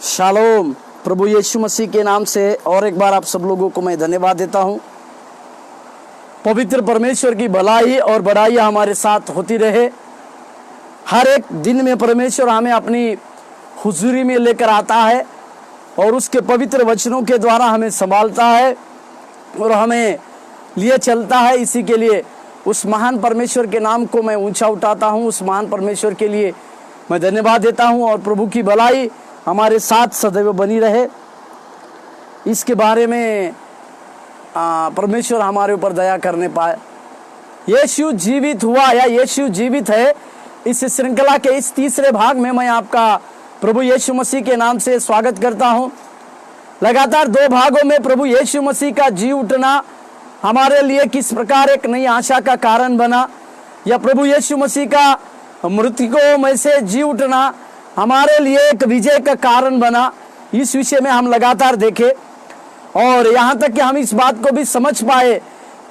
Shalom. प्रभु यीशु मसीह के नाम से और एक बार आप सब लोगों को मैं धन्यवाद देता हूं। पवित्र परमेश्वर की भलाई और बड़ाई हमारे साथ होती रहे। हर एक दिन में परमेश्वर हमें अपनी हुजूरी में लेकर आता है और उसके पवित्र वचनों के द्वारा हमें संभालता है और हमें लिए चलता है। इसी के लिए उस महान परमेश्वर के नाम को मैं ऊंचा उठाता हूं। उस महान परमेश्वर के लिए मैं धन्यवाद देता हूं और प्रभु की भलाई हमारे साथ सदैव बनी रहे। इसके बारे में परमेश्वर हमारे ऊपर दया करने पाए। यीशु जीवित हुआ या यीशु जीवित है, इस श्रृंखला के इस तीसरे भाग में मैं आपका प्रभु यीशु मसीह के नाम से स्वागत करता हूं। लगातार 2 भागों में प्रभु यीशु मसीह का जी उठना हमारे लिए किस प्रकार एक नई आशा का कारण बना, या प्रभु यीशु मसीह का मृतकों में से जी उठना हमारे लिए एक विजय का कारण बना, इस विषय में हम लगातार देखे और यहाँ तक कि हम इस बात को भी समझ पाए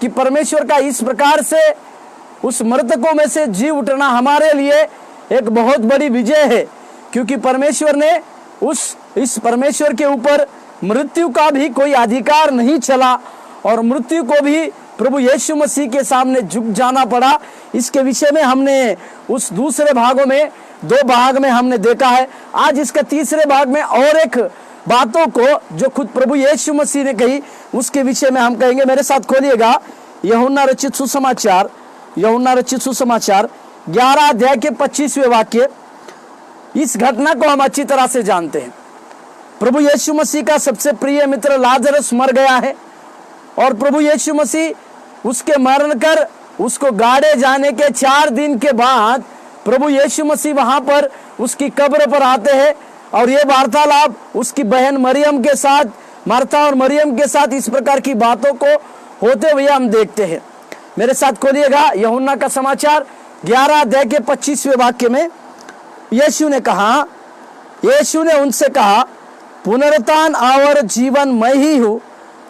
कि परमेश्वर का इस प्रकार से उस मृतकों में से जी उठना हमारे लिए एक बहुत बड़ी विजय है, क्योंकि परमेश्वर ने इस परमेश्वर के ऊपर मृत्यु का भी कोई अधिकार नहीं चला और मृत्यु को भी प्रभु यीशु मसीह के सामने झुक जाना पड़ा। इसके विषय में हमने उस दूसरे भागों में 2 भाग में हमने देखा है। आज इसका तीसरे भाग में और एक बातों को जो खुद प्रभु यीशु मसीह ने कही उसके विषय में हम कहेंगे। मेरे साथ खोलिएगा यूहन्ना रचित सुसमाचार 11 अध्याय के 25वें वाक्य। इस घटना को हम अच्छी तरह से जानते हैं। प्रभु यीशु मसीह का सबसे प्रिय मित्र लाजरस मर गया है और प्रभु यीशु मसीह उसके मरण कर उसको गाड़े जाने के 4 दिन के बाद प्रभु यीशु मसीह वहां पर उसकी कब्र पर आते हैं और ये वार्तालाप उसकी बहन मरियम के साथ, मार्था और मरियम के साथ इस प्रकार की बातों को होते हुए हम देखते हैं। मेरे साथ खोलिएगा यूहन्ना का समाचार 11 अध्याय के 25वें वाक्य में। यीशु ने उनसे कहा, पुनरुत्थान और जीवन मैं ही हूँ।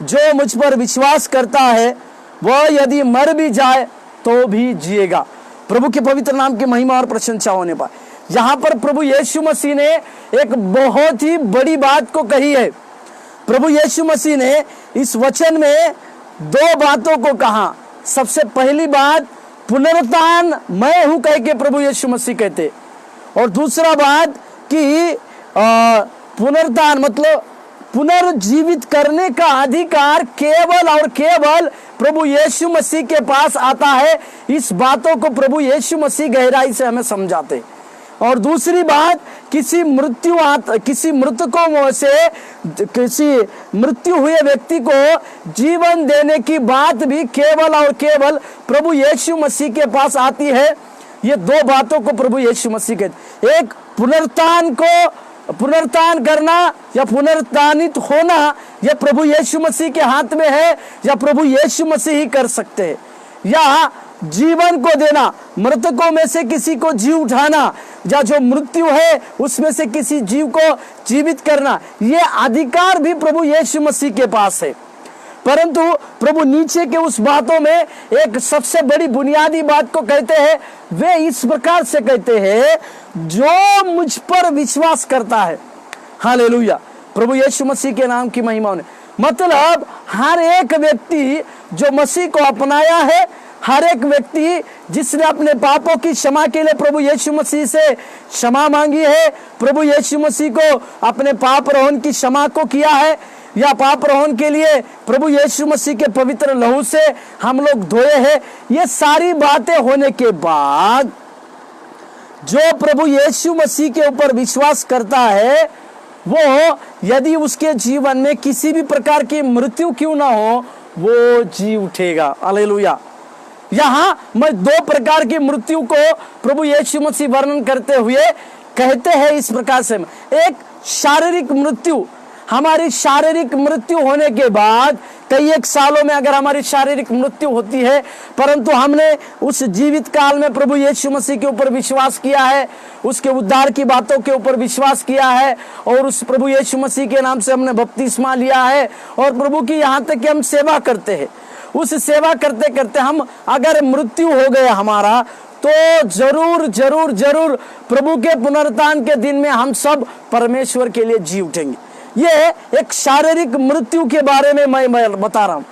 जो मुझ पर विश्वास करता है वह यदि मर भी जाए तो भी जिएगा। प्रभु के पवित्र नाम की महिमा और प्रशंसा होने पाए। यहाँ पर प्रभु यीशु मसीह ने एक बहुत ही बड़ी बात को कही है। प्रभु यीशु मसीह ने इस वचन में 2 बातों को कहा। सबसे पहली बात पुनरुत्थान मैं हूं कह के प्रभु यीशु मसीह कहते, और दूसरा बात कि पुनरुत्थान मतलब पुनर्जीवित करने का अधिकार केवल और केवल प्रभु यीशु मसीह के पास आता है। इस बातों को प्रभु यीशु मसीह गहराई से हमें समझाते। और दूसरी बात, किसी मृत्यु हुए व्यक्ति को जीवन देने की बात भी केवल और केवल प्रभु यीशु मसीह के पास आती है। ये 2 बातों को प्रभु यीशु मसीह कहते। एक पुनरुत्थान करना या पुनरुत्थानित होना यह प्रभु यीशु मसीह के हाथ में है, या प्रभु यीशु मसीह ही कर सकते हैं। या जीवन को देना, मृतकों में से किसी को जी उठाना, या जो मृत्यु है उसमें से किसी जीव को जीवित करना, यह अधिकार भी प्रभु यीशु मसीह के पास है। परंतु प्रभु नीचे के उस बातों में एक सबसे बड़ी बुनियादी बात को कहते हैं। वे इस प्रकार से कहते हैं, जो मुझ पर विश्वास करता है। हालेलुया, प्रभु यीशु मसीह के नाम की महिमा होने। मतलब हर एक व्यक्ति जो मसीह को अपनाया है, हर एक व्यक्ति जिसने अपने पापों की क्षमा के लिए प्रभु यीशु मसीह से क्षमा मांगी है, प्रभु यीशु मसीह को अपने पाप रोहन की क्षमा को किया है, या पाप रोहन के लिए प्रभु यीशु मसीह के पवित्र लहू से हम लोग धोए हैं। ये सारी बातें होने के बाद जो प्रभु यीशु मसीह के ऊपर विश्वास करता है, वो यदि उसके जीवन में किसी भी प्रकार की मृत्यु क्यों ना हो, वो जी उठेगा। हालेलुया। यहाँ मैं 2 प्रकार की मृत्यु को प्रभु यीशु मसीह वर्णन करते हुए कहते हैं इस प्रकार से। एक शारीरिक मृत्यु, हमारी शारीरिक मृत्यु होने के बाद कई एक सालों में अगर हमारी शारीरिक मृत्यु होती है, परंतु हमने उस जीवित काल में प्रभु यीशु मसीह के ऊपर विश्वास किया है, उसके उद्धार की बातों के ऊपर विश्वास किया है और उस प्रभु यीशु मसीह के नाम से हमने बपतिस्मा लिया है और प्रभु की यहाँ तक कि हम सेवा करते हैं। उस सेवा करते करते हम अगर मृत्यु हो गया हमारा, तो जरूर जरूर जरूर प्रभु के पुनरुत्थान के दिन में हम सब परमेश्वर के लिए जी उठेंगे। ये एक शारीरिक मृत्यु के बारे में मैं बता रहा हूं।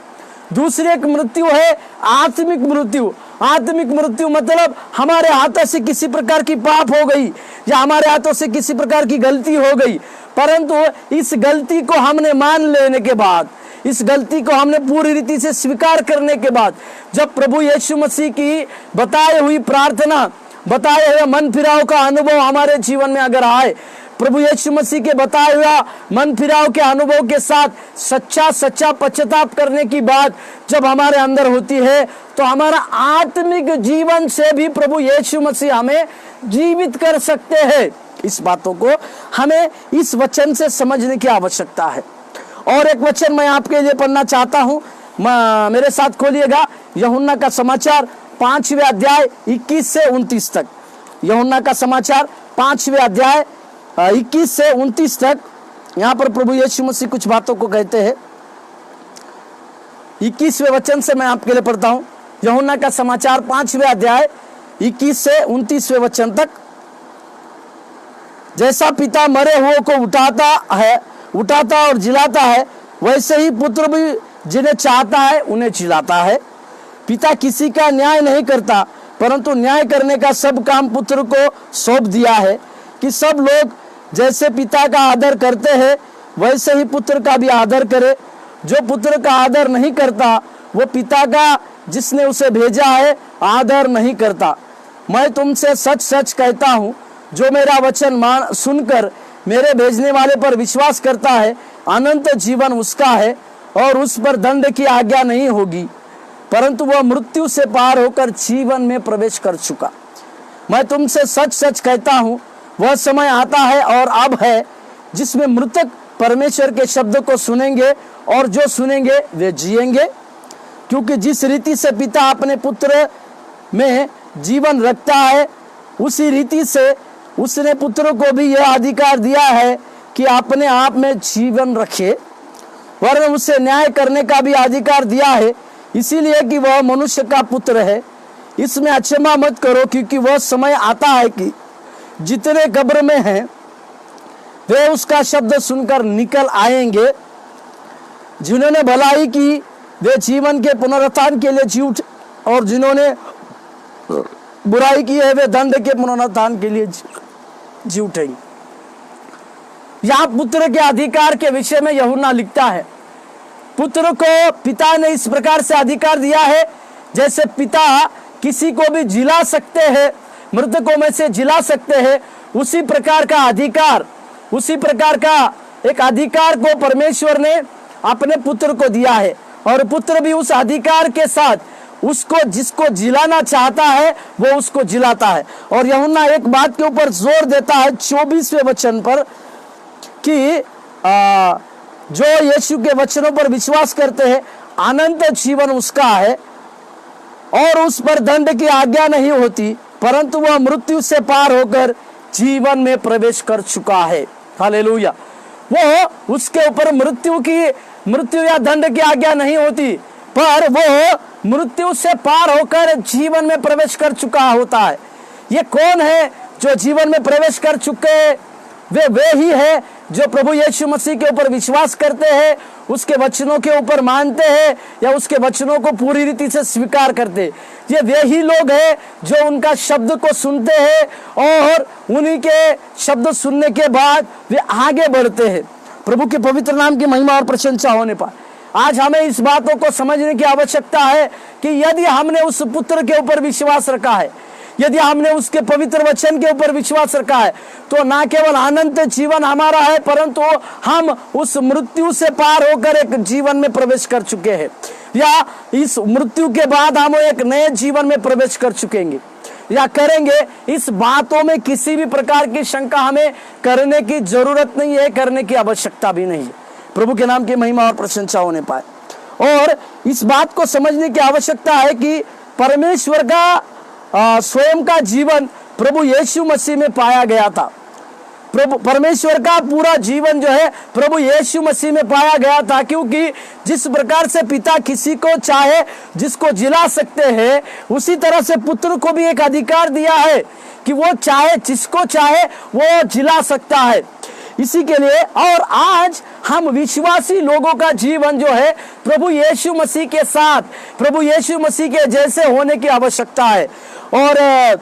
दूसरी एक मृत्यु है आत्मिक मृत्यु। आत्मिक मृत्यु मतलब हमारे हाथों से किसी प्रकार की पाप हो गई या हमारे हाथों से किसी प्रकार की गलती हो गई, परंतु इस गलती को हमने मान लेने के बाद, इस गलती को हमने पूरी रीति से स्वीकार करने के बाद, जब प्रभु यीशु मसीह की बताई हुई प्रार्थना, बताए हुए मन फिराव का अनुभव हमारे जीवन में अगर आए, प्रभु यीशु मसीह के बताए हुआ मन फिराव के अनुभव के साथ सच्चा पश्चाताप करने की बात जब हमारे अंदर होती है, तो हमारा आत्मिक जीवन से भी प्रभु यीशु मसीह हमें जीवित कर सकते हैं। इस बातों को हमें इस वचन से समझने की आवश्यकता है। और एक वचन मैं आपके लिए पढ़ना चाहता हूं, मेरे साथ खोलिएगा यूहन्ना का समाचार 5वें अध्याय 21 से 29 तक। यूहन्ना का समाचार 5वें अध्याय 21 से 29 तक। यहाँ पर प्रभु यीशु मसीह कुछ बातों को कहते हैं। 21वें वचन से मैं आपके लिए पढ़ता हूँ। यूहन्ना का समाचार 5वें अध्याय 21 से 29वें वचन तक। जैसा पिता मरे हुए को उठाता और जिलाता है, वैसे ही पुत्र भी जिन्हें चाहता है उन्हें जिलाता है। पिता किसी का न्याय नहीं करता, परंतु न्याय करने का सब काम पुत्र को सौंप दिया है, कि सब लोग जैसे पिता का आदर करते हैं वैसे ही पुत्र का भी आदर करे। जो पुत्र का आदर नहीं करता वो पिता का जिसने उसे भेजा है आदर नहीं करता। मैं तुमसे सच सच कहता हूँ, जो मेरा वचन सुनकर मेरे भेजने वाले पर विश्वास करता है, अनंत जीवन उसका है और उस पर दंड की आज्ञा नहीं होगी, परंतु वह मृत्यु से पार होकर जीवन में प्रवेश कर चुका। मैं तुमसे सच सच कहता हूँ, वह समय आता है और अब है, जिसमें मृतक परमेश्वर के शब्द को सुनेंगे और जो सुनेंगे वे जिएंगे। क्योंकि जिस रीति से पिता अपने पुत्र में जीवन रखता है, उसी रीति से उसने पुत्र को भी यह अधिकार दिया है कि अपने आप में जीवन रखे, वरन उसे न्याय करने का भी अधिकार दिया है, इसीलिए कि वह मनुष्य का पुत्र है। इसमें अचंभा मत करो, क्योंकि वह समय आता है कि जितने कब्र में हैं वे उसका शब्द सुनकर निकल आएंगे। जिन्होंने भलाई की वे जीवन के पुनरुत्थान के लिए जी उठे, और जिन्होंने बुराई की है वे दंड के पुनरुत्थान के लिए जी उठेंगे। यहाँ पुत्र के अधिकार के विषय में यूहन्ना लिखता है, पुत्र को पिता ने इस प्रकार से अधिकार दिया है, जैसे पिता किसी को भी जिला सकते हैं, मृतकों में से जिला सकते हैं, उसी प्रकार का अधिकार, उसी प्रकार का एक अधिकार को परमेश्वर ने अपने पुत्र को दिया है। और पुत्र भी उस अधिकार के साथ उसको जिसको जिलाना चाहता है वो उसको जिलाता है। और यूहन्ना एक बात के ऊपर जोर देता है 24वें वचन पर, कि जो यीशु के वचनों पर विश्वास करते हैं अनंत जीवन उसका है और उस पर दंड की आज्ञा नहीं होती, परंतु वह मृत्यु से पार होकर जीवन में प्रवेश कर चुका है। हालेलुया। वो उसके ऊपर मृत्यु या दंड की आज्ञा नहीं होती, पर वो मृत्यु से पार होकर जीवन में प्रवेश कर चुका होता है। ये कौन है जो जीवन में प्रवेश कर चुके हैं? वे ही है जो प्रभु यीशु मसीह के ऊपर विश्वास करते हैं, उसके वचनों के ऊपर मानते हैं या उसके वचनों को पूरी रीति से स्वीकार करते हैं। ये वे ही लोग हैं जो उनका शब्द को सुनते हैं और उन्हीं के शब्द सुनने के बाद वे आगे बढ़ते हैं। प्रभु के पवित्र नाम की महिमा और प्रशंसा होने पर आज हमें इस बातों को समझने की आवश्यकता है कि यदि हमने उस पुत्र के ऊपर विश्वास रखा है, यदि हमने उसके पवित्र वचन के ऊपर विश्वास रखा है, तो ना केवल अनंत जीवन हमारा है, परंतु हम उस मृत्यु से पार होकर एक जीवन में प्रवेश कर चुके हैं, या इस मृत्यु के बाद हम एक नए जीवन में प्रवेश कर चुकेंगे या करेंगे। इस बातों में किसी भी प्रकार की शंका हमें करने की जरूरत नहीं है, करने की आवश्यकता भी नहीं है। प्रभु के नाम की महिमा और प्रशंसा होने पाए। और इस बात को समझने की आवश्यकता है कि परमेश्वर का स्वयं का जीवन प्रभु यीशु मसीह में पाया गया था। प्रभु परमेश्वर का पूरा जीवन जो है प्रभु यीशु मसीह में पाया गया था, क्योंकि जिस प्रकार से पिता किसी को चाहे जिसको जिला सकते हैं, उसी तरह से पुत्र को भी एक अधिकार दिया है कि वो चाहे जिसको चाहे वो जिला सकता है। इसी के लिए और आज हम विश्वासी लोगों का जीवन जो है प्रभु यीशु मसीह के साथ, प्रभु यीशु मसीह के जैसे होने की आवश्यकता है। और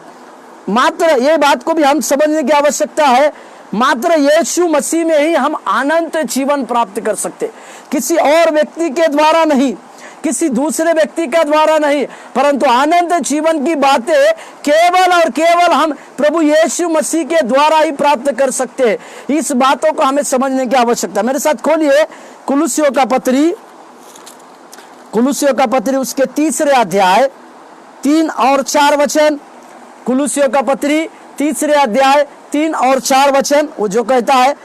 मात्र ये बात को भी हम समझने की आवश्यकता है, मात्र यीशु मसीह में ही हम अनंत जीवन प्राप्त कर सकते, किसी और व्यक्ति के द्वारा नहीं, किसी दूसरे व्यक्ति का द्वारा नहीं, परंतु अनंत जीवन की बातें केवल और केवल हम प्रभु यीशु मसीह के द्वारा ही प्राप्त कर सकते हैं। इस बातों को हमें समझने की आवश्यकता। मेरे साथ खोलिए कुलुस्सियों का पत्री, कुलुस्सियों का पत्री उसके 3 अध्याय 3 और 4 वचन। कुलुस्सियों का पत्री 3 अध्याय 3 और 4 वचन, वो जो कहता है,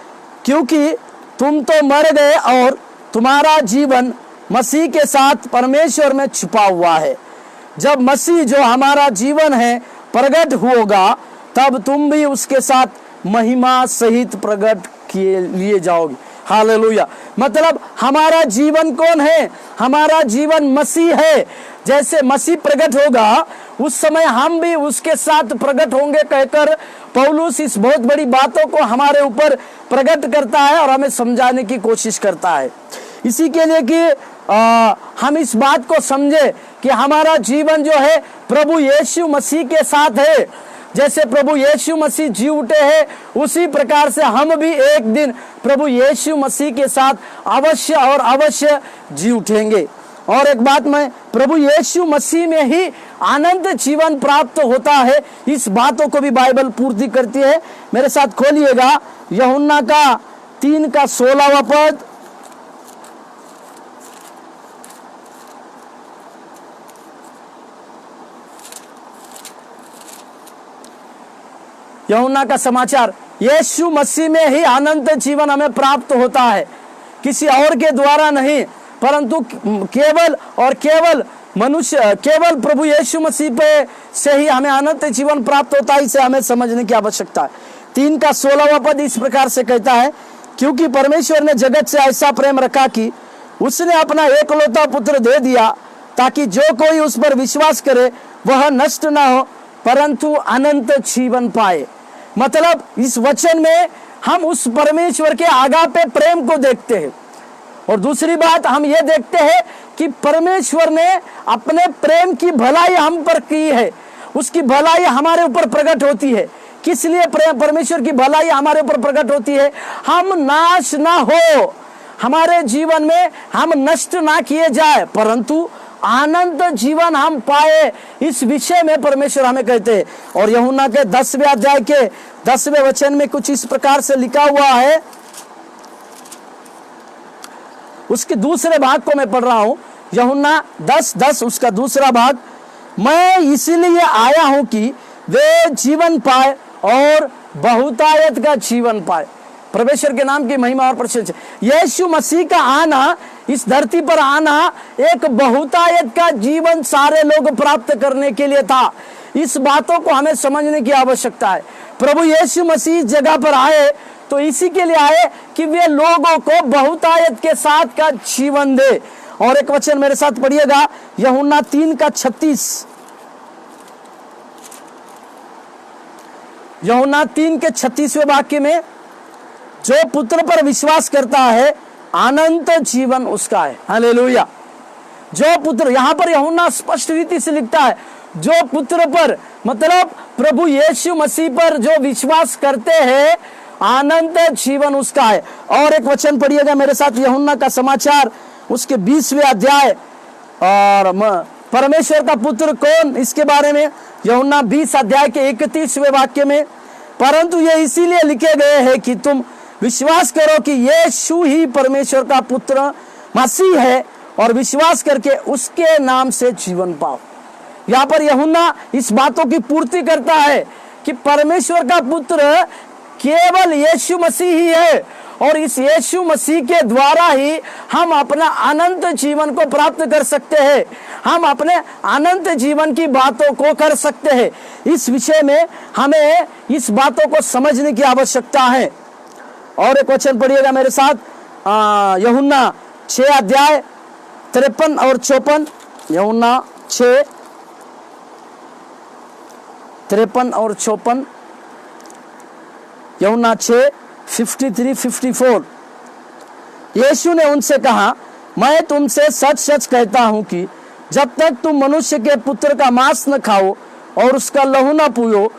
क्योंकि तुम तो मर गए और तुम्हारा जीवन मसीह के साथ परमेश्वर में छुपा हुआ है। जब मसीह जो हमारा जीवन है प्रकट होगा, तब तुम भी उसके साथ महिमा सहित प्रकट किए लिए जाओगे। हालेलुया। मतलब हमारा जीवन कौन है? हमारा जीवन मसीह है। जैसे मसीह प्रकट होगा उस समय हम भी उसके साथ प्रकट होंगे कहकर पौलुस इस बहुत बड़ी बातों को हमारे ऊपर प्रकट करता है और हमें समझाने की कोशिश करता है। इसी के लिए कि हम इस बात को समझे कि हमारा जीवन जो है प्रभु यीशु मसीह के साथ है। जैसे प्रभु यीशु मसीह जी उठे हैं, उसी प्रकार से हम भी एक दिन प्रभु यीशु मसीह के साथ अवश्य और अवश्य जी उठेंगे। और एक बात मैं, प्रभु यीशु मसीह में ही अनंत जीवन प्राप्त होता है, इस बातों को भी बाइबल पूर्ति करती है। मेरे साथ खोलिएगा यूहन्ना का 3 का 16वां पद। यूहन्ना का समाचार, यीशु मसीह में ही अनंत जीवन हमें प्राप्त होता है, किसी और के द्वारा नहीं, परंतु केवल और केवल मनुष्य, केवल प्रभु यीशु मसीह पे से ही हमें अनंत जीवन प्राप्त होता है। इसे हमें समझने की आवश्यकता है। 3 का 16वां पद इस प्रकार से कहता है, क्योंकि परमेश्वर ने जगत से ऐसा प्रेम रखा कि उसने अपना एकलौता पुत्र दे दिया, ताकि जो कोई उस पर विश्वास करे वह नष्ट ना हो परंतु अनंत जीवन पाए। मतलब इस वचन में हम उस परमेश्वर के आगापे प्रेम को देखते हैं। और दूसरी बात हम ये देखते हैं कि परमेश्वर ने अपने प्रेम की भलाई हम पर की है, उसकी भलाई हमारे ऊपर प्रकट होती है। किस लिए परमेश्वर की भलाई हमारे ऊपर प्रकट होती है? हम नाश ना हो, हमारे जीवन में हम नष्ट ना किए जाए, परंतु आनंद जीवन हम पाए, इस विषय में परमेश्वर हमें कहते हैं। और यूहन्ना के 10वें अध्याय के 10वें वचन में कुछ इस प्रकार से लिखा हुआ है, उसके दूसरे भाग को मैं पढ़ रहा हूं, यूहन्ना 10:10 उसका दूसरा भाग, मैं इसीलिए आया हूं कि वे जीवन पाए और बहुतायत का जीवन पाए। परमेश्वर के नाम की महिमा और प्रशंसा। यीशु मसीह का आना, इस धरती पर आना एक बहुतायत का जीवन सारे लोग प्राप्त करने के लिए था। इस बातों को हमें समझने की आवश्यकता है। प्रभु यीशु मसीह इस जगह पर आए तो इसी के लिए आए कि वे लोगों को बहुतायत के साथ का जीवन दे। और एक वचन मेरे साथ पढ़िएगा, यूहन्ना 3 का 36। यूहन्ना 3 के 36वें वाक्य में, जो पुत्र पर विश्वास करता है अनंत जीवन उसका है। हालेलुया। जो पुत्र, यहां पर यूहन्ना स्पष्ट रीति से लिखता है, जो पुत्र पर, मतलब प्रभु यीशु मसीह पर जो विश्वास करते हैं अनंत जीवन उसका है। और एक वचन पढ़िएगा मेरे साथ, यूहन्ना का समाचार उसके 20वें अध्याय। और परमेश्वर का पुत्र कौन, इसके बारे में यूहन्ना 20 अध्याय के 31वें वाक्य में, परंतु ये इसीलिए लिखे गए हैं कि तुम विश्वास करो कि यीशु ही परमेश्वर का पुत्र मसीह है और विश्वास करके उसके नाम से जीवन पाओ। यहाँ पर यूहन्ना इस बातों की पूर्ति करता है कि परमेश्वर का पुत्र केवल यीशु मसीह ही है, और इस यीशु मसीह के द्वारा ही हम अपना अनंत जीवन को प्राप्त कर सकते हैं, हम अपने अनंत जीवन की बातों को कर सकते हैं। इस विषय में हमें इस बातों को समझने की आवश्यकता है। और एक वचन पढ़िएगा मेरे साथ, यूहन्ना 6 अध्याय 53 और 54। यूहन्ना 6 53 और 54। यूहन्ना 6 53-54। यीशु ने उनसे कहा, मैं तुमसे सच सच कहता हूं कि जब तक तुम मनुष्य के पुत्र का मांस न खाओ और उसका लहू न पियो,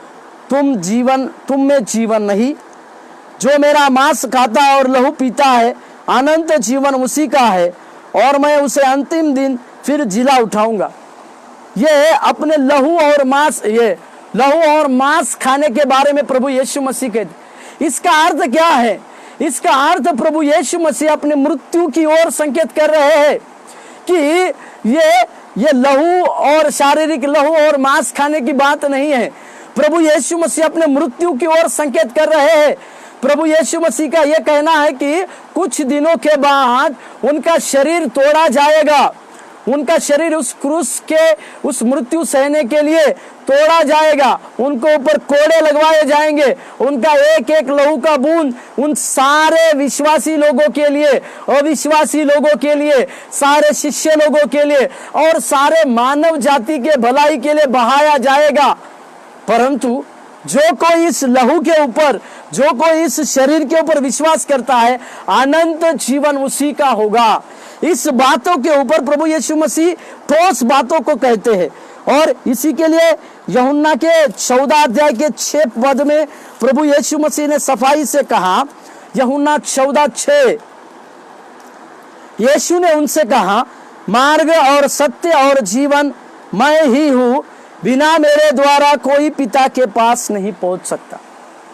तुम में जीवन नहीं। जो मेरा मांस खाता और लहू पीता है, अनंत जीवन उसी का है, और मैं उसे अंतिम दिन फिर जिला उठाऊंगा। ये अपने लहू और मांस खाने के बारे में प्रभु यीशु मसीह कहते। इसका अर्थ क्या है? इसका अर्थ प्रभु यीशु मसीह अपने मृत्यु की ओर संकेत कर रहे हैं कि ये लहू और शारीरिक लहू और मांस खाने की बात नहीं है। प्रभु यीशु मसीह अपने मृत्यु की ओर संकेत कर रहे हैं। प्रभु यीशु मसीह का यह कहना है कि कुछ दिनों के बाद उनका शरीर तोड़ा जाएगा, उनका शरीर उस क्रूस के उस मृत्यु सहने के लिए तोड़ा जाएगा, उनको ऊपर कोड़े लगवाए जाएंगे, उनका एक एक लहू का बूंद उन सारे विश्वासी लोगों के लिए, अविश्वासी लोगों के लिए, सारे शिष्य लोगों के लिए और सारे मानव जाति के भलाई के लिए बहाया जाएगा। परंतु जो कोई इस लहू के ऊपर, जो कोई इस शरीर के ऊपर विश्वास करता है, अनंत जीवन उसी का होगा। इस बातों के ऊपर प्रभु यीशु मसीह ठोस बातों को कहते हैं, और इसी के लिए यूहन्ना के 14 अध्याय के 6 पद में प्रभु यीशु मसीह ने सफाई से कहा, यूहन्ना 14:6, यीशु ने उनसे कहा, मार्ग और सत्य और जीवन मैं ही हूं, बिना मेरे द्वारा कोई पिता के पास नहीं पहुंच सकता।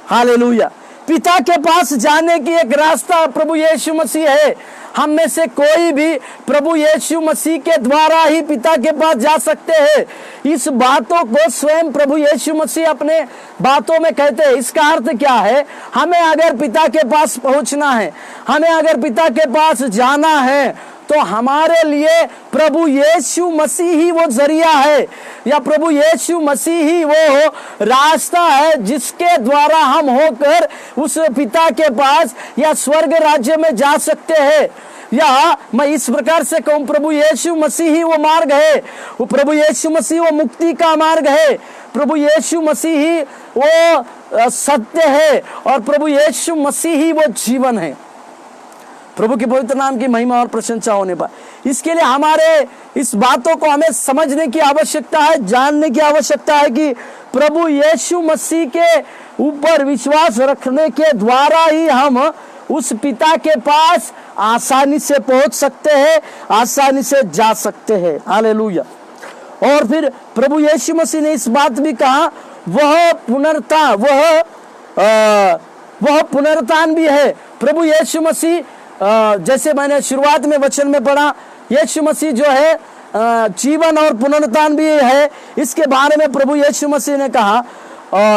हालेलुया। पिता के पास जाने की एक रास्ता प्रभु यीशु मसीह है। हम में से कोई भी प्रभु यीशु मसीह के द्वारा ही पिता के पास जा सकते हैं। इस बातों को स्वयं प्रभु यीशु मसीह अपने बातों में कहते हैं। इसका अर्थ क्या है? हमें अगर पिता के पास पहुंचना है, हमें अगर पिता के पास जाना है, तो हमारे लिए प्रभु यीशु मसीह ही वो जरिया है, या प्रभु यीशु मसीह ही वो रास्ता है जिसके द्वारा हम होकर उस पिता के पास या स्वर्ग राज्य में जा सकते हैं। या मैं इस प्रकार से कहूं, प्रभु यीशु मसीह ही वो मार्ग है, वो प्रभु यीशु मसीह वो मुक्ति का मार्ग है, प्रभु यीशु मसीह ही वो सत्य है, और प्रभु यीशु मसीह ही वो जीवन है। प्रभु के पवित्र नाम की महिमा और प्रशंसा होने पर इसके लिए हमारे इस बातों को हमें समझने की आवश्यकता है, जानने की आवश्यकता है कि प्रभु यीशु मसीह के ऊपर विश्वास रखने के द्वारा ही हम उस पिता के पास आसानी से पहुंच सकते हैं, आसानी से जा सकते हैं। हालेलुया। और फिर प्रभु यीशु मसीह ने इस बात भी कहा, वह पुनरुत्थान भी है। प्रभु यीशु मसीह, जैसे मैंने शुरुआत में वचन में पढ़ा, यीशु मसीह जो है जीवन और पुनरुत्थान भी है। इसके बारे में प्रभु यीशु मसीह ने कहा,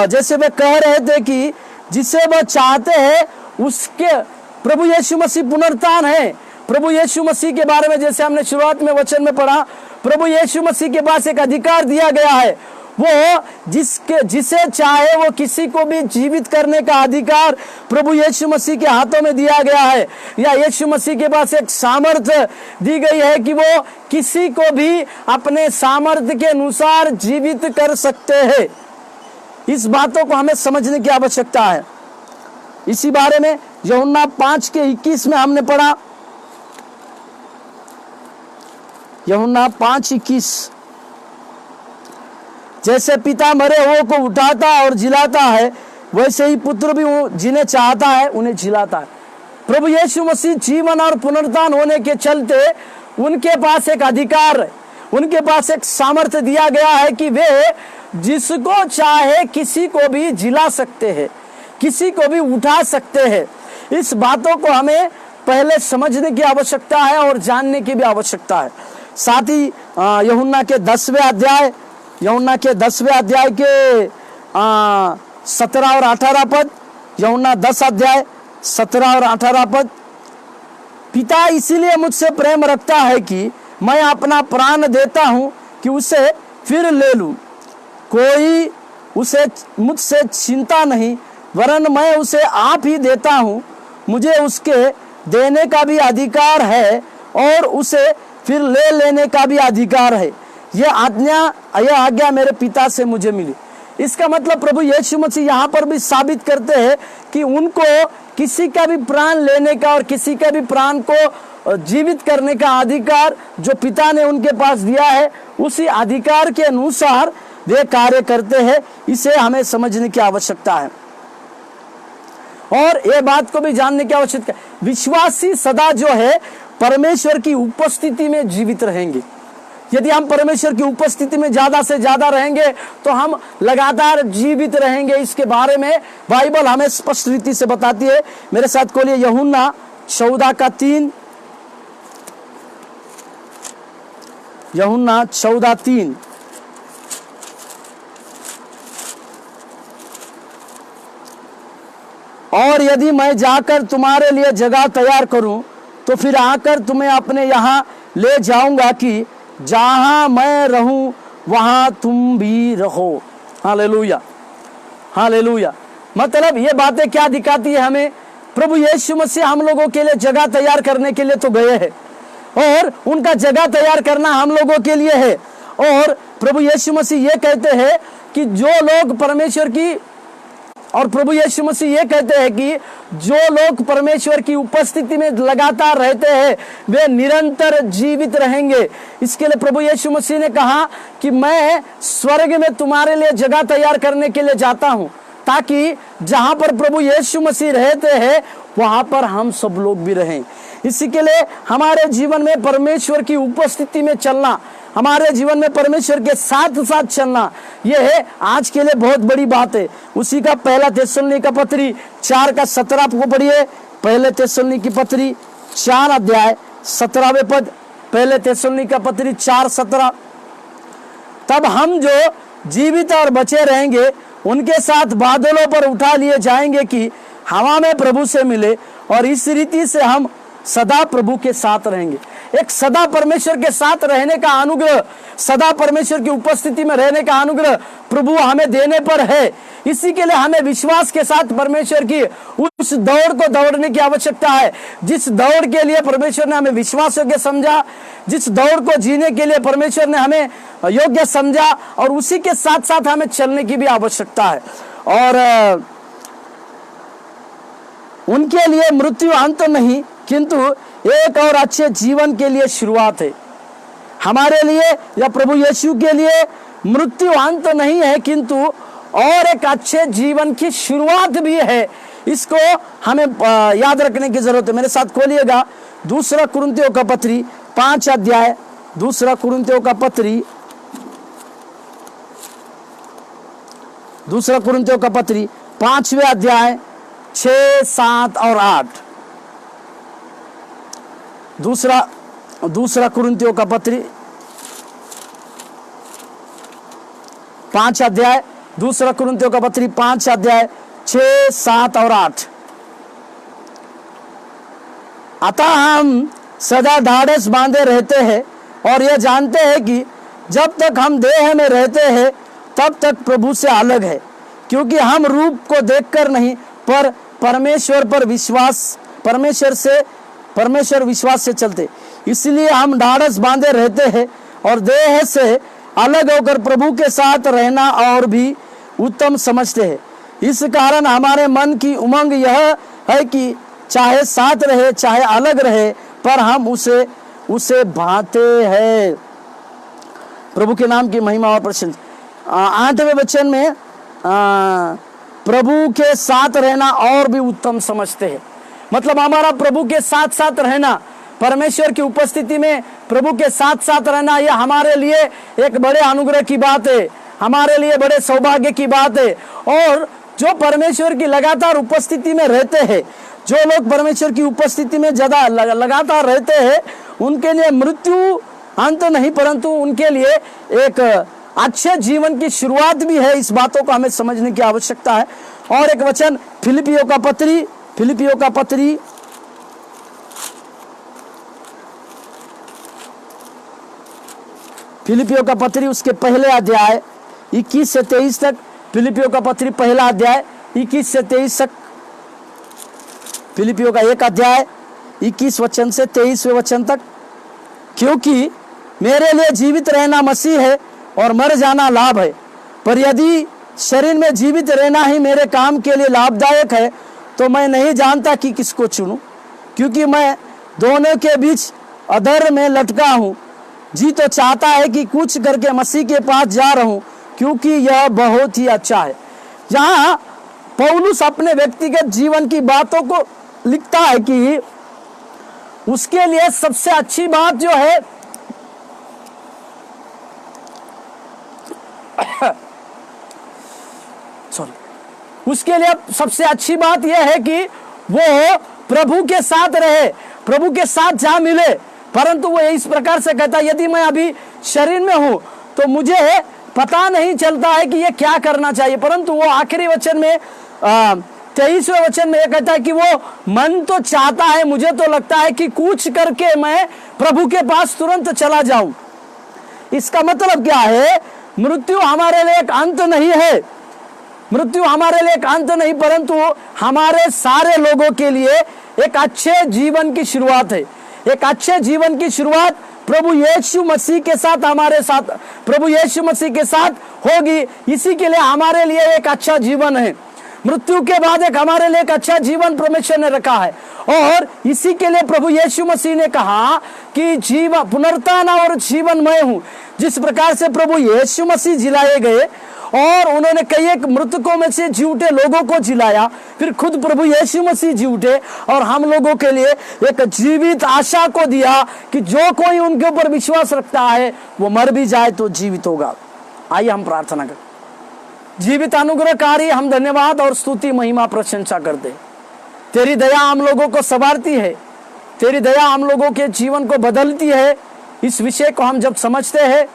जैसे वे कह रहे थे कि जिसे वह चाहते हैं उसके, प्रभु यीशु मसीह पुनरुत्थान है। प्रभु यीशु मसीह के बारे में जैसे हमने शुरुआत में वचन में पढ़ा, प्रभु यीशु मसीह के पास एक अधिकार दिया गया है, वो जिसे चाहे वो किसी को भी जीवित करने का अधिकार प्रभु यीशु मसीह के हाथों में दिया गया है। या यीशु मसीह के पास एक सामर्थ्य दी गई है कि वो किसी को भी अपने सामर्थ्य के अनुसार जीवित कर सकते हैं। इस बातों को हमें समझने की आवश्यकता है। इसी बारे में यूहन्ना 5:21 में हमने पढ़ा, यूहन्ना 5:21, जैसे पिता मरे हुओं को उठाता और जिलाता है, वैसे ही पुत्र भी जिन्हें चाहता है उन्हें जिलाता है। प्रभु यीशु मसीह जीवन और पुनरुत्थान होने के चलते उनके पास एक अधिकार है, उनके पास एक सामर्थ्य दिया गया है कि वे जिसको चाहे किसी को भी जिला सकते हैं, किसी को भी उठा सकते हैं। इस बातों को हमें पहले समझने की आवश्यकता है और जानने की भी आवश्यकता है। साथ ही यूहन्ना के 10वें अध्याय, यूहन्ना के 10वें अध्याय के 17 और 18 पद, यूहन्ना 10 अध्याय 17 और 18 पद। पिता इसीलिए मुझसे प्रेम रखता है कि मैं अपना प्राण देता हूं कि उसे फिर ले लूं। कोई उसे मुझसे छीनता नहीं, वरन मैं उसे आप ही देता हूं। मुझे उसके देने का भी अधिकार है और उसे फिर ले लेने का भी अधिकार है। यह आज्ञा मेरे पिता से मुझे मिली। इसका मतलब प्रभु यीशु मसीह यहाँ पर भी साबित करते हैं कि उनको किसी का भी प्राण लेने का और किसी का भी प्राण को जीवित करने का अधिकार जो पिता ने उनके पास दिया है, उसी अधिकार के अनुसार वे कार्य करते हैं। इसे हमें समझने की आवश्यकता है और ये बात को भी जानने की आवश्यकता है। विश्वासी सदा जो है परमेश्वर की उपस्थिति में जीवित रहेंगे। यदि हम परमेश्वर की उपस्थिति में ज्यादा से ज्यादा रहेंगे तो हम लगातार जीवित रहेंगे। इसके बारे में बाइबल हमें स्पष्ट रीति से बताती है। मेरे साथ खोलिए यूहन्ना 14:3। यूहन्ना 14:3। और यदि मैं जाकर तुम्हारे लिए जगह तैयार करूं तो फिर आकर तुम्हें अपने यहां ले जाऊंगा कि जहां मैं रहूं वहां तुम भी रहो। Hallelujah, hallelujah. मतलब ये बातें क्या दिखाती है हमें? प्रभु यीशु मसीह हम लोगों के लिए जगह तैयार करने के लिए तो गए हैं और उनका जगह तैयार करना हम लोगों के लिए है। और प्रभु यीशु मसीह ये कहते हैं कि जो लोग परमेश्वर की और प्रभु यीशु मसीह ये कहते हैं कि जो लोग परमेश्वर की उपस्थिति में लगातार रहते हैं वे निरंतर जीवित रहेंगे। इसके लिए प्रभु यीशु मसीह ने कहा कि मैं स्वर्ग में तुम्हारे लिए जगह तैयार करने के लिए जाता हूं, ताकि जहां पर प्रभु यीशु मसीह रहते हैं वहां पर हम सब लोग भी रहें। इसी के लिए हमारे जीवन में परमेश्वर की उपस्थिति में चलना, हमारे जीवन में परमेश्वर के साथ साथ चलना, यह है आज के लिए बहुत बड़ी बात है। उसी का पहला थिस्सलुनीकी का पत्री 4:17 को पढ़िए। पहले थिस्सलुनीकी की पत्री 4 अध्याय 17वें पद। पहले थिस्सलुनीकी का पत्री 4:17। तब हम जो जीवित और बचे रहेंगे उनके साथ बादलों पर उठा लिए जाएंगे कि हवा में प्रभु से मिले, और इस रीति से हम सदा प्रभु के साथ रहेंगे। एक सदा परमेश्वर के साथ रहने का अनुग्रह, सदा परमेश्वर की उपस्थिति में रहने का अनुग्रह प्रभु हमें देने पर है। इसी के लिए हमें विश्वास के साथ परमेश्वर की उस दौड़ को दौड़ने की आवश्यकता है जिस दौड़ के लिए परमेश्वर ने हमें विश्वास योग्य समझा, जिस दौड़ को जीने के लिए परमेश्वर ने हमें योग्य समझा, और उसी के साथ साथ हमें चलने की भी आवश्यकता है। और उनके लिए मृत्यु अंत नहीं, किंतु एक और अच्छे जीवन के लिए शुरुआत है। हमारे लिए या प्रभु यीशु के लिए मृत्यु अंत नहीं है, किंतु और एक अच्छे जीवन की शुरुआत भी है। इसको हमें याद रखने की जरूरत है। मेरे साथ खोलिएगा 2 कुरिन्थियों का पत्री 5 अध्याय। 2 कुरिन्थियों का पत्री 2 कुरिन्थियों का पत्री 5वें अध्याय 6, 7 और 8। दूसरा कुरिन्थियों का पत्री 5 अध्याय 2 कुरिन्थियों का पत्री 5 अध्याय 6, 7 और 8। अतः हम सदा ढाढ़स बांधे रहते हैं और यह जानते हैं कि जब तक हम देह में रहते हैं तब तक प्रभु से अलग है, क्योंकि हम रूप को देखकर नहीं पर परमेश्वर विश्वास से चलते। इसलिए हम ढाढ़स बांधे रहते हैं और देह से अलग होकर प्रभु के साथ रहना और भी उत्तम समझते हैं। इस कारण हमारे मन की उमंग यह है कि चाहे साथ रहे चाहे अलग रहे, पर हम उसे भाते हैं। प्रभु के नाम की महिमा और प्रशंसा। 8वें वचन में प्रभु के साथ रहना और भी उत्तम समझते हैं। मतलब हमारा प्रभु के साथ साथ रहना, परमेश्वर की उपस्थिति में प्रभु के साथ साथ रहना, यह हमारे लिए एक बड़े अनुग्रह की बात है, हमारे लिए बड़े सौभाग्य की बात है। और जो परमेश्वर की लगातार उपस्थिति में रहते हैं, जो लोग परमेश्वर की उपस्थिति में ज्यादा लगातार रहते हैं, उनके लिए मृत्यु अंत नहीं, परंतु उनके लिए एक अच्छे जीवन की शुरुआत भी है। इस बातों को हमें समझने की आवश्यकता है। और एक वचन फिलिपियों का पत्री उसके पहले अध्याय 21 से 23 तक। फिलिपियों का पत्री पहला अध्याय 21 से 23 तक। फिलिपियों का 1 अध्याय 21 वचन से 23वें वचन तक। क्योंकि मेरे लिए जीवित रहना मसीह है और मर जाना लाभ है, पर यदि शरीर में जीवित रहना ही मेरे काम के लिए लाभदायक है तो मैं नहीं जानता कि किसको चुनूं, क्योंकि मैं दोनों के बीच अधर में लटका हूं। जी तो चाहता है कि कुछ करके मसीह के पास जा रहूं, क्योंकि यह बहुत ही अच्छा है। यहाँ पौलुस अपने व्यक्तिगत जीवन की बातों को लिखता है कि उसके लिए सबसे अच्छी बात जो है उसके लिए सबसे अच्छी बात यह है कि वो प्रभु के साथ रहे, प्रभु के साथ जा मिले। परंतु वो इस प्रकार से कहता है, यदि मैं अभी शरीर में हूं तो मुझे पता नहीं चलता है कि ये क्या करना चाहिए। परंतु वो आखिरी वचन में 23वें वचन में यह कहता है कि वो मन तो चाहता है, मुझे तो लगता है कि कुछ करके मैं प्रभु के पास तुरंत चला जाऊं। इसका मतलब क्या है? मृत्यु हमारे लिए एक अंत नहीं है, मृत्यु हमारे लिए एक अंत नहीं, परंतु हमारे सारे लोगों के लिए एक अच्छे जीवन की शुरुआत है। एक अच्छे जीवन की शुरुआत प्रभु यीशु मसीह के साथ, हमारे साथ प्रभु यीशु मसीह के साथ होगी। इसी के लिए हमारे लिए एक अच्छा जीवन है। मृत्यु के बाद एक हमारे लिए एक अच्छा जीवन परमेश्वर ने रखा है, और इसी के लिए प्रभु यीशु मसीह ने कहा कि जीवन पुनरुत्थान और जीवन मैं हूं। जिस प्रकार से प्रभु यीशु मसीह जिलाए गए और उन्होंने कई एक मृतकों में से जी उठे लोगों को जिलाया, फिर खुद प्रभु यीशु मसीह जी उठे और हम लोगों के लिए एक जीवित आशा को दिया कि जो कोई उनके ऊपर विश्वास रखता है वो मर भी जाए तो जीवित होगा। आइए हम प्रार्थना करें। जीवित अनुग्रहकारी, हम धन्यवाद और स्तुति महिमा प्रशंसा करते। तेरी दया हम लोगों को संवारती है, तेरी दया हम लोगों के जीवन को बदलती है। इस विषय को हम जब समझते हैं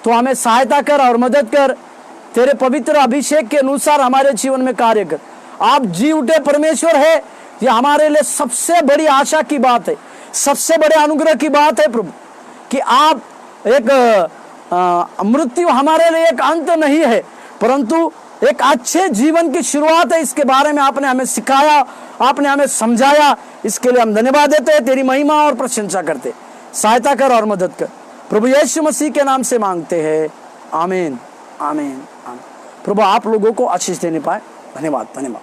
तो हमें सहायता कर और मदद कर। तेरे पवित्र अभिषेक के अनुसार हमारे जीवन में कार्य कर। आप जी उठे परमेश्वर है, ये हमारे लिए सबसे बड़ी आशा की बात है, सबसे बड़े अनुग्रह की बात है प्रभु, कि आप एक मृत्यु हमारे लिए एक अंत नहीं है, परंतु एक अच्छे जीवन की शुरुआत है। इसके बारे में आपने हमें सिखाया, आपने हमें समझाया। इसके लिए हम धन्यवाद देते हैं, तेरी महिमा और प्रशंसा करते। सहायता कर और मदद कर, प्रभु यीशु मसीह के नाम से मांगते हैं, आमीन आमीन आमीन। प्रभु आप लोगों को आशीष देने पाए। धन्यवाद धन्यवाद।